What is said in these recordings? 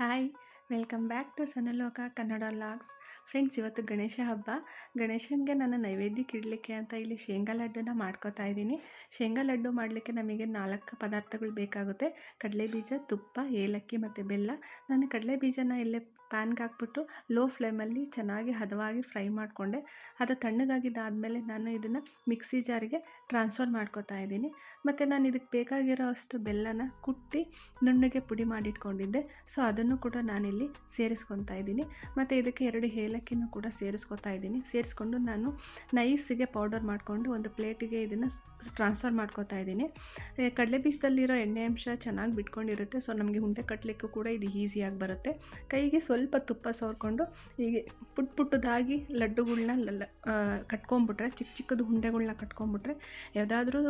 Hi welcome back to Sanaloka Kannada vlogs. Friends, ಇವತ್ತು ಗಣೇಶ ಹಬ್ಬ. ಗಣೇಶನಿಗೆ ನಾನು ನೈವೇದ್ಯಕ್ಕೆ ಇಡಲಿಕ್ಕೆ ಅಂತ ಇಲ್ಲಿ ಶೇಂಗಾ ಲಡ್ಡುನ ಮಾಡ್ಕೋತಾ ಇದ್ದೀನಿ. ಶೇಂಗಾ ಲಡ್ಡು ಮಾಡಲಿಕ್ಕೆ ನಮಗೆ 4 ಪದಾರ್ಥಗಳು ಬೇಕಾಗುತ್ತೆ. ಕಡಲೆ ಬೀಜ, ತುಪ್ಪ, ಏಲಕ್ಕಿ ಮತ್ತು ಬೆಲ್ಲ. ನಾನು ಕಡಲೆ ಬೀಜನ ಇಲ್ಲೇ ಪ್ಯಾನ್ಗೆ ಹಾಕ್ಬಿಟ್ಟು ಲೋ ಫ್ಲೇಮಲ್ಲಿ ಚೆನ್ನಾಗಿ ಹದವಾಗಿ ಫ್ರೈ ಮಾಡಿಕೊಂಡೆ. ಅದು ತಣ್ಣಗಾಗಿದ್ದಾದಮೇಲೆ ನಾನು ಇದನ್ನು ಮಿಕ್ಸಿ ಜಾರಿಗೆ ಟ್ರಾನ್ಸ್ಫರ್ ಮಾಡ್ಕೋತಾ ಇದ್ದೀನಿ. ಮತ್ತು ನಾನು ಇದಕ್ಕೆ ಬೇಕಾಗಿರೋ ಅಷ್ಟು ಬೆಲ್ಲನ ಕುಟ್ಟಿ ನುಣ್ಣಗೆ ಪುಡಿ ಮಾಡಿಟ್ಕೊಂಡಿದ್ದೆ. ಸೊ ಅದನ್ನು ಕೂಡ ನಾನಿಲ್ಲಿ ಸೇರಿಸ್ಕೊತಾ ಇದ್ದೀನಿ. ಮತ್ತು ಇದಕ್ಕೆ 2 ಏಲಕ್ಕಿನೂ ಕೂಡ ಸೇರಿಸ್ಕೊತಾ ಇದ್ದೀನಿ. ಸೇರಿಸ್ಕೊಂಡು ನಾನು ನೈಸಿಗೆ ಪೌಡರ್ ಮಾಡಿಕೊಂಡು ಒಂದು ಪ್ಲೇಟಿಗೆ ಇದನ್ನು ಟ್ರಾನ್ಸ್ಫರ್ ಮಾಡ್ಕೋತಾ ಇದ್ದೀನಿ. ಕಡಲೆ ಬೀಜದಲ್ಲಿರೋ ಎಣ್ಣೆ ಅಂಶ ಚೆನ್ನಾಗಿ ಬಿಟ್ಕೊಂಡಿರುತ್ತೆ. ಸೊ ನಮಗೆ ಉಂಡೆ ಕಟ್ಟಲಿಕ್ಕೂ ಕೂಡ ಇದು ಈಸಿಯಾಗಿ ಬರುತ್ತೆ. ಕೈಗೆ ಸ್ವಲ್ಪ ತುಪ್ಪ ಸವರ್ಕೊಂಡು ಹೀಗೆ ಪುಟ್ಟದಾಗಿ ಲಡ್ಡುಗಳ್ನ ಕಟ್ಕೊಂಬಿಟ್ರೆ, ಚಿಕ್ಕ ಚಿಕ್ಕದು ಉಂಡೆಗಳ್ನ ಕಟ್ಕೊಂಬಿಟ್ರೆ, ಯಾವುದಾದ್ರೂ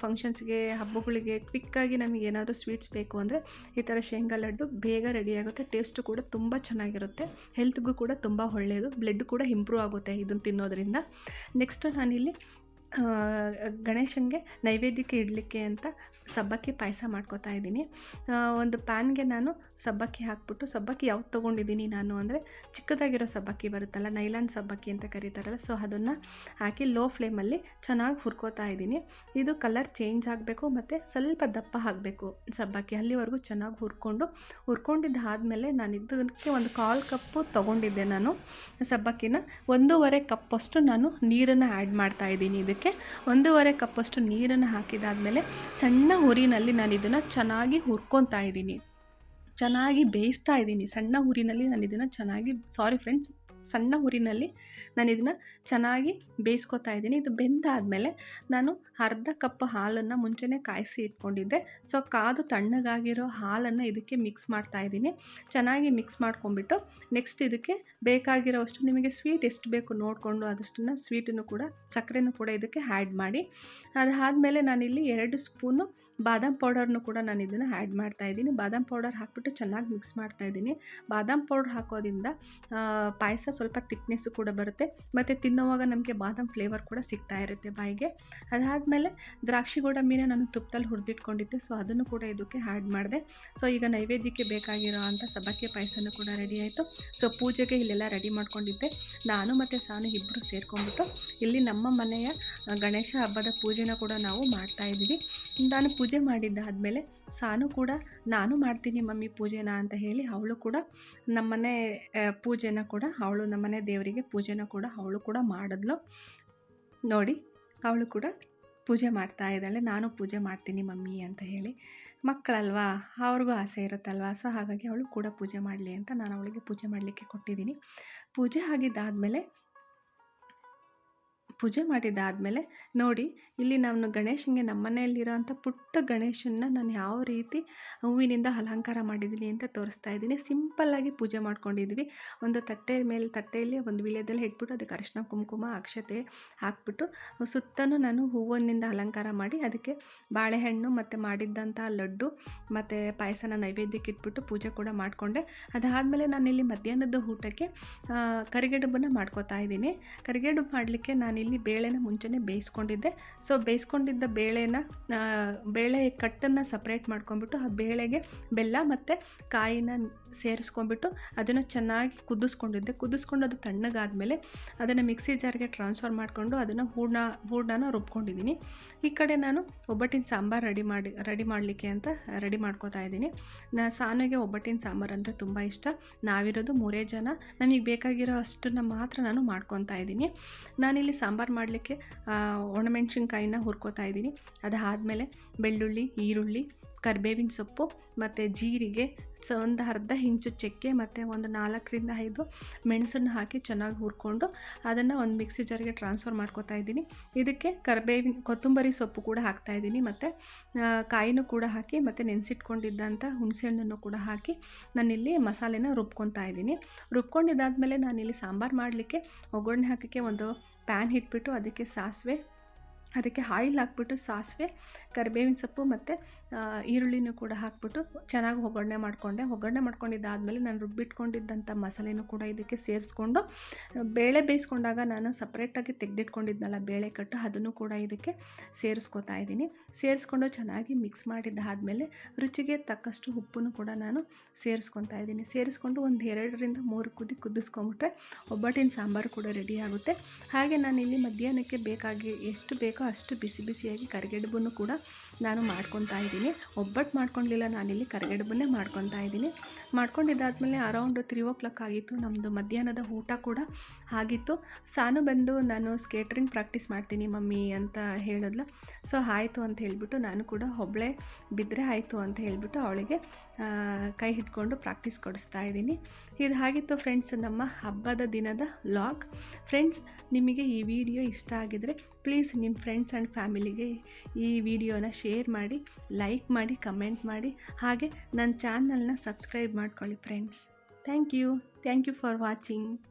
ಫಂಕ್ಷನ್ಸ್ಗೆ, ಹಬ್ಬಗಳಿಗೆ ಕ್ವಿಕ್ಕಾಗಿ ನಮಗೆ ಏನಾದರೂ ಸ್ವೀಟ್ಸ್ ಬೇಕು ಅಂದರೆ ಈ ಥರ ಶೇಂಗಾ ಲಡ್ಡು ಬೇಗ ರೆಡಿಯಾಗುತ್ತೆ. ಟೇಸ್ಟು ಕೂಡ ತುಂಬ ಚೆನ್ನಾಗಿರುತ್ತೆ. ಹೆಲ್ತ್ಗೂ ಕೂಡ ತುಂಬ ಒಳ್ಳೆಯದು. ಬ್ಲಡ್ ಕೂಡ ಇಂಪ್ರೂವ್ ಆಗುತ್ತೆ ಇದನ್ನು ತಿನ್ನೋದ್ರಿಂದ. ನೆಕ್ಸ್ಟು ನಾನಿಲ್ಲಿ ಗಣೇಶನಿಗೆ ನೈವೇದ್ಯಕ್ಕೆ ಇಡಲಿಕ್ಕೆ ಅಂತ ಸಬ್ಬಕ್ಕಿ ಪಾಯಸ ಮಾಡ್ಕೋತಾ ಇದ್ದೀನಿ. ಒಂದು ಪ್ಯಾನ್ಗೆ ನಾನು ಸಬ್ಬಕ್ಕಿ ಹಾಕ್ಬಿಟ್ಟು, ಸಬ್ಬಕ್ಕಿ ಯಾವ್ದು ತೊಗೊಂಡಿದ್ದೀನಿ ನಾನು ಅಂದರೆ ಚಿಕ್ಕದಾಗಿರೋ ಸಬ್ಬಕ್ಕಿ ಬರುತ್ತಲ್ಲ, ನೈಲಾನ್ ಸಬ್ಬಕ್ಕಿ ಅಂತ ಕರೀತಾರಲ್ಲ, ಸೊ ಅದನ್ನು ಹಾಕಿ ಲೋ ಫ್ಲೇಮಲ್ಲಿ ಚೆನ್ನಾಗಿ ಹುರ್ಕೋತಾ ಇದ್ದೀನಿ. ಇದು ಕಲರ್ ಚೇಂಜ್ ಆಗಬೇಕು ಮತ್ತು ಸ್ವಲ್ಪ ದಪ್ಪ ಆಗಬೇಕು ಸಬ್ಬಕ್ಕಿ, ಅಲ್ಲಿವರೆಗೂ ಚೆನ್ನಾಗಿ ಹುರ್ಕೊಂಡಿದ್ದಾದಮೇಲೆ ನಾನು ಇದಕ್ಕೆ ಒಂದು 1/4 ಕಪ್ಪು ತೊಗೊಂಡಿದ್ದೆ ನಾನು ಸಬ್ಬಕ್ಕಿನ. 1.5 ಕಪ್ಪಷ್ಟು ನಾನು ನೀರನ್ನು ಆ್ಯಡ್ ಮಾಡ್ತಾಯಿದ್ದೀನಿ. ಇದಕ್ಕೆ 1.5 ಕಪ್ಪಷ್ಟು ನೀರನ್ನು ಹಾಕಿದಾದಮೇಲೆ ಸಣ್ಣ ಉರಿನಲ್ಲಿ ನಾನು ಇದನ್ನು ಚೆನ್ನಾಗಿ ಹುರ್ಕೊತಾ ಇದ್ದೀನಿ, ಚೆನ್ನಾಗಿ ಬೇಯಿಸ್ತಾ ಇದ್ದೀನಿ. ಸಣ್ಣ ಉರಿನಲ್ಲಿ ನಾನು ಇದನ್ನು ಸಣ್ಣ ಉರಿನಲ್ಲಿ ನಾನು ಇದನ್ನು ಚೆನ್ನಾಗಿ ಬೇಯಿಸ್ಕೊತಾ ಇದ್ದೀನಿ. ಇದು ಬೆಂದಾದಮೇಲೆ ನಾನು 1/2 ಕಪ್ ಹಾಲನ್ನು ಮುಂಚೆನೇ ಕಾಯಿಸಿ ಇಟ್ಕೊಂಡಿದ್ದೆ. ಸೊ ಕಾದು ತಣ್ಣಗಾಗಿರೋ ಹಾಲನ್ನು ಇದಕ್ಕೆ ಮಿಕ್ಸ್ ಮಾಡ್ತಾ ಇದ್ದೀನಿ. ಚೆನ್ನಾಗಿ ಮಿಕ್ಸ್ ಮಾಡ್ಕೊಂಬಿಟ್ಟು ನೆಕ್ಸ್ಟ್ ಇದಕ್ಕೆ ಬೇಕಾಗಿರೋಷ್ಟು, ನಿಮಗೆ ಸ್ವೀಟ್ ಎಷ್ಟು ಬೇಕು ನೋಡಿಕೊಂಡು ಅದಷ್ಟನ್ನು ಸ್ವೀಟನ್ನು ಕೂಡ, ಸಕ್ಕರೆನೂ ಕೂಡ ಇದಕ್ಕೆ ಆ್ಯಡ್ ಮಾಡಿ. ಅದಾದಮೇಲೆ ನಾನಿಲ್ಲಿ 2 ಸ್ಪೂನು ಬಾದಾಮ್ ಪೌಡರ್ನು ಕೂಡ ನಾನು ಇದನ್ನು ಆ್ಯಡ್ ಮಾಡ್ತಾಯಿದ್ದೀನಿ. ಬಾದಾಮ್ ಪೌಡರ್ ಹಾಕಿಬಿಟ್ಟು ಚೆನ್ನಾಗಿ ಮಿಕ್ಸ್ ಮಾಡ್ತಾಯಿದ್ದೀನಿ. ಬಾದಾಮ್ ಪೌಡರ್ ಹಾಕೋದ್ರಿಂದ ಪಾಯಸ ಸ್ವಲ್ಪ ತಿಕ್ನೆಸ್ಸು ಕೂಡ ಬರುತ್ತೆ ಮತ್ತು ತಿನ್ನೋವಾಗ ನಮಗೆ ಬಾದಾಮ್ ಫ್ಲೇವರ್ ಕೂಡ ಸಿಗ್ತಾ ಇರುತ್ತೆ ಬಾಯಿಗೆ. ಅದಾದಮೇಲೆ ದ್ರಾಕ್ಷಿ ಗೋಡಂಬಿನ ನಾನು ತುಪ್ಪದಲ್ಲಿ ಹುರಿದಿಟ್ಕೊಂಡಿದ್ದೆ. ಸೊ ಅದನ್ನು ಕೂಡ ಇದಕ್ಕೆ ಆ್ಯಡ್ ಮಾಡಿದೆ. ಸೊ ಈಗ ನೈವೇದ್ಯಕ್ಕೆ ಬೇಕಾಗಿರೋ ಅಂಥ ಸಬ್ಬಕ್ಕಿ ಪಾಯಸನೂ ಕೂಡ ರೆಡಿ ಆಯಿತು. ಸೊ ಪೂಜೆಗೆ ಇಲ್ಲೆಲ್ಲ ರೆಡಿ ಮಾಡ್ಕೊಂಡಿದ್ದೆ. ನಾನು ಮತ್ತು ಸಾನು ಇಬ್ಬರು ಸೇರ್ಕೊಂಡ್ಬಿಟ್ಟು ಇಲ್ಲಿ ನಮ್ಮ ಮನೆಯ ಗಣೇಶ ಹಬ್ಬದ ಪೂಜೆನ ಕೂಡ ನಾವು ಮಾಡ್ತಾಯಿದ್ದೀವಿ. ನಾನು ಪೂಜೆ ಮಾಡಿದ್ದಾದಮೇಲೆ ಸಾನು ಕೂಡ ನಾನು ಮಾಡ್ತೀನಿ ಮಮ್ಮಿ ಪೂಜೆನ ಅಂತ ಹೇಳಿ ಅವಳು ಕೂಡ ನಮ್ಮನೆ ಪೂಜೆನ ಕೂಡ, ಅವಳು ನಮ್ಮನೆ ದೇವರಿಗೆ ಪೂಜೆನ ಕೂಡ ಅವಳು ಕೂಡ ಮಾಡಿದ್ಲು. ನೋಡಿ, ಅವಳು ಕೂಡ ಪೂಜೆ ಮಾಡ್ತಾ ಇದ್ದಾಳೆ. ನಾನು ಪೂಜೆ ಮಾಡ್ತೀನಿ ಮಮ್ಮಿ ಅಂತ ಹೇಳಿ. ಮಕ್ಕಳಲ್ವಾ, ಅವ್ರಿಗೂ ಆಸೆ ಇರುತ್ತಲ್ವ. ಸೊ ಹಾಗಾಗಿ ಅವಳು ಕೂಡ ಪೂಜೆ ಮಾಡಲಿ ಅಂತ ನಾನು ಅವಳಿಗೆ ಪೂಜೆ ಮಾಡಲಿಕ್ಕೆ ಕೊಟ್ಟಿದ್ದೀನಿ. ಪೂಜೆ ಮಾಡಿದ್ದಾದಮೇಲೆ ನೋಡಿ, ಇಲ್ಲಿ ನಾನು ಗಣೇಶನಿಗೆ ನಮ್ಮ ಮನೆಯಲ್ಲಿರೋಂಥ ಪುಟ್ಟ ಗಣೇಶನ್ನ ನಾನು ಯಾವ ರೀತಿ ಹೂವಿನಿಂದ ಅಲಂಕಾರ ಮಾಡಿದ್ದೀನಿ ಅಂತ ತೋರಿಸ್ತಾ ಇದ್ದೀನಿ. ಸಿಂಪಲ್ಲಾಗಿ ಪೂಜೆ ಮಾಡ್ಕೊಂಡಿದ್ವಿ. ಒಂದು ತಟ್ಟೆಯಲ್ಲಿ ಒಂದು ವೀಳ್ಯದೆಲೆ ಇಟ್ಬಿಟ್ಟು ಅದಕ್ಕೆ ಅರಿಶಿನ, ಕುಂಕುಮ, ಅಕ್ಷತೆ ಹಾಕ್ಬಿಟ್ಟು ಸುತ್ತಲೂ ನಾನು ಹೂವಿನಿಂದ ಅಲಂಕಾರ ಮಾಡಿ ಅದಕ್ಕೆ ಬಾಳೆಹಣ್ಣು ಮತ್ತು ಮಾಡಿದ್ದಂಥ ಲಡ್ಡು ಮತ್ತು ಪಾಯಸನ ನೈವೇದ್ಯಕ್ಕೆ ಇಟ್ಬಿಟ್ಟು ಪೂಜೆ ಕೂಡ ಮಾಡಿಕೊಂಡೆ. ಅದಾದಮೇಲೆ ನಾನಿಲ್ಲಿ ಮಧ್ಯಾಹ್ನದ ಊಟಕ್ಕೆ ಕರಿಗಡುಬನ್ನು ಮಾಡ್ಕೋತಾ ಇದ್ದೀನಿ. ಕರಿಗಡುಬು ಮಾಡಲಿಕ್ಕೆ ನಾನಿಲ್ಲಿ ಬೇಳೆನ ಮುಂಚೆನೇ ಬೇಯಿಸ್ಕೊಂಡಿದ್ದೆ. ಸೊ ಬೇಯಿಸ್ಕೊಂಡಿದ್ದ ಬೇಳೆ ಕಟ್ಟನ್ನು ಸಪ್ರೇಟ್ ಮಾಡ್ಕೊಂಡ್ಬಿಟ್ಟು ಆ ಬೇಳೆಗೆ ಬೆಲ್ಲ ಮತ್ತು ಕಾಯಿನ ಸೇರಿಸ್ಕೊಂಡ್ಬಿಟ್ಟು ಅದನ್ನು ಚೆನ್ನಾಗಿ ಕುದಿಸ್ಕೊಂಡು ಅದು ತಣ್ಣಗಾದಮೇಲೆ ಅದನ್ನು ಮಿಕ್ಸಿ ಜಾರ್ಗೆ ಟ್ರಾನ್ಸ್ಫರ್ ಮಾಡಿಕೊಂಡು ಅದನ್ನು ಹೂರ್ಣನ ರುಬ್ಕೊಂಡಿದ್ದೀನಿ. ಈ ಕಡೆ ನಾನು ಒಬ್ಬಟ್ಟಿನ ಸಾಂಬಾರು ರೆಡಿ ಮಾಡಲಿಕ್ಕೆ ಅಂತ ರೆಡಿ ಮಾಡ್ಕೋತಾ ಇದ್ದೀನಿ. ಸಾನುಗೆ ಒಬ್ಬಟ್ಟಿನ ಸಾಂಬಾರು ಅಂದರೆ ತುಂಬ ಇಷ್ಟ. ನಾವಿರೋದು 3 ಜನ, ನಮಗೆ ಬೇಕಾಗಿರೋ ಅಷ್ಟನ್ನು ಮಾತ್ರ ನಾನು ಮಾಡ್ಕೊತಾ ಇದ್ದೀನಿ. ನಾನಿಲ್ಲಿ ಸಾಂಬಾರು ಮಾಡಲಿಕ್ಕೆ ಒಣಮೆಣ್ಸಿನ್ಕಾಯಿನ ಹುರ್ಕೋತಾ ಇದ್ದೀನಿ. ಅದಾದಮೇಲೆ ಬೆಳ್ಳುಳ್ಳಿ, ಈರುಳ್ಳಿ, ಕರಿಬೇವಿನ ಸೊಪ್ಪು ಮತ್ತು ಜೀರಿಗೆ, ಒಂದು ಅರ್ಧ ಇಂಚು ಚಕ್ಕೆ ಮತ್ತು ಒಂದು 4-5 ಮೆಣಸನ್ನು ಹಾಕಿ ಚೆನ್ನಾಗಿ ಹುರ್ಕೊಂಡು ಅದನ್ನು ಒಂದು ಮಿಕ್ಸಿ ಜಾರಿಗೆ ಟ್ರಾನ್ಸ್ಫರ್ ಮಾಡ್ಕೋತಾ ಇದ್ದೀನಿ. ಇದಕ್ಕೆ ಕೊತ್ತಂಬರಿ ಸೊಪ್ಪು ಕೂಡ ಹಾಕ್ತಾಯಿದ್ದೀನಿ ಮತ್ತು ಕಾಯಿನೂ ಕೂಡ ಹಾಕಿ ಮತ್ತು ನೆನೆಸಿಟ್ಕೊಂಡಿದ್ದಂಥ ಹುಣಸೆಹಣ್ಣನ್ನು ಕೂಡ ಹಾಕಿ ನಾನಿಲ್ಲಿ ಮಸಾಲೆನ ರುಬ್ಕೊತಾ ಇದ್ದೀನಿ. ರುಬ್ಕೊಂಡಿದ್ದಾದಮೇಲೆ ನಾನಿಲ್ಲಿ ಸಾಂಬಾರು ಮಾಡಲಿಕ್ಕೆ ಒಗ್ಗರಣೆ ಹಾಕೋಕ್ಕೆ ಒಂದು ಪ್ಯಾನ್ ಇಟ್ಬಿಟ್ಟು ಅದಕ್ಕೆ ಸಾಸಿವೆ, ಅದಕ್ಕೆ ಆಯಿಲ್ ಹಾಕ್ಬಿಟ್ಟು ಸಾಸಿವೆ, ಕರಿಬೇವಿನ ಸೊಪ್ಪು ಮತ್ತು ಈರುಳ್ಳಿನೂ ಕೂಡ ಹಾಕ್ಬಿಟ್ಟು ಚೆನ್ನಾಗಿ ಒಗ್ಗರಣೆ ಮಾಡಿಕೊಂಡೆ. ಒಗ್ಗರಣೆ ಮಾಡ್ಕೊಂಡಿದ್ದಾದಮೇಲೆ ನಾನು ರುಬ್ಬಿಟ್ಕೊಂಡಿದ್ದಂಥ ಮಸಾಲೆನೂ ಕೂಡ ಇದಕ್ಕೆ ಸೇರಿಸ್ಕೊಂಡು, ಬೇಳೆ ಬೇಯಿಸ್ಕೊಂಡಾಗ ನಾನು ಸಪ್ರೇಟಾಗಿ ತೆಗೆದಿಟ್ಕೊಂಡಿದ್ನಲ್ಲ ಬೇಳೆ ಕಟ್ಟು, ಅದನ್ನು ಕೂಡ ಇದಕ್ಕೆ ಸೇರಿಸ್ಕೊತಾ ಇದ್ದೀನಿ. ಸೇರಿಸ್ಕೊಂಡು ಚೆನ್ನಾಗಿ ಮಿಕ್ಸ್ ಮಾಡಿದ್ದಾದಮೇಲೆ ರುಚಿಗೆ ತಕ್ಕಷ್ಟು ಉಪ್ಪನ್ನು ಕೂಡ ನಾನು ಸೇರಿಸ್ಕೊತಾ ಇದ್ದೀನಿ. ಸೇರಿಸ್ಕೊಂಡು ಒಂದು 2ರಿಂದ 3 ಕುದಿ ಕುದಿಸ್ಕೊಂಬಿಟ್ರೆ ಒಬ್ಬಟ್ಟಿನ ಸಾಂಬಾರು ಕೂಡ ರೆಡಿ ಆಗುತ್ತೆ. ಹಾಗೆ ನಾನಿಲ್ಲಿ ಮಧ್ಯಾಹ್ನಕ್ಕೆ ಬೇಕಾಗಿ ಎಷ್ಟು ಬೇಕೋ ಅಷ್ಟು ಬಿಸಿ ಬಿಸಿಯಾಗಿ ಕರಿಗಡುಬನ್ನು ಕೂಡ ನಾನು ಮಾಡ್ಕೊತಾ ಇದ್ದೀನಿ. ಒಬ್ಬಟ್ಟು ಮಾಡ್ಕೊಂಡಿಲ್ಲ, ನಾನಿಲ್ಲಿ ಕರಿಗಡುಬನ್ನೇ ಮಾಡ್ಕೊತಾ ಇದ್ದೀನಿ. ಮಾಡ್ಕೊಂಡಿದ್ದಾದಮೇಲೆ ಅರೌಂಡ್ 3 ಆಗಿತ್ತು. ನಮ್ಮದು ಮಧ್ಯಾಹ್ನದ ಊಟ ಕೂಡ ಆಗಿತ್ತು. ಸಾನು ಬಂದು ನಾನು ಸ್ಕೇಟ್ರಿಂಗ್ ಪ್ರಾಕ್ಟೀಸ್ ಮಾಡ್ತೀನಿ ಮಮ್ಮಿ ಅಂತ ಹೇಳಿದ್ಲು. ಸೊ ಆಯಿತು ಅಂತ ಹೇಳಿಬಿಟ್ಟು ನಾನು ಕೂಡ ಒಬ್ಬಳೇ ಬಿದ್ದರೆ ಆಯಿತು ಅಂತ ಹೇಳಿಬಿಟ್ಟು ಅವಳಿಗೆ ಕೈ ಹಿಡ್ಕೊಂಡು ಪ್ರಾಕ್ಟೀಸ್ ಕೊಡಿಸ್ತಾ ಇದ್ದೀನಿ. ಇದು ಆಗಿತ್ತು ಫ್ರೆಂಡ್ಸ್ ನಮ್ಮ ಹಬ್ಬದ ದಿನದ ವ್ಲಾಗ್. ಫ್ರೆಂಡ್ಸ್, ನಿಮಗೆ ಈ ವಿಡಿಯೋ ಇಷ್ಟ ಆಗಿದರೆ ಪ್ಲೀಸ್ ನಿಮ್ಮ ಫ್ರೆಂಡ್ಸ್ ಆ್ಯಂಡ್ ಫ್ಯಾಮಿಲಿಗೆ ಈ ವಿಡಿಯೋನ ಶೇರ್ ಮಾಡಿ, ಲೈಕ್ ಮಾಡಿ, ಕಮೆಂಟ್ ಮಾಡಿ, ಹಾಗೆ ನನ್ನ ಚಾನಲ್ನ ಸಬ್ಸ್ಕ್ರೈಬ್ ಮಾಡ್ಕೊಳ್ಳಿ friends. Thank you for watching.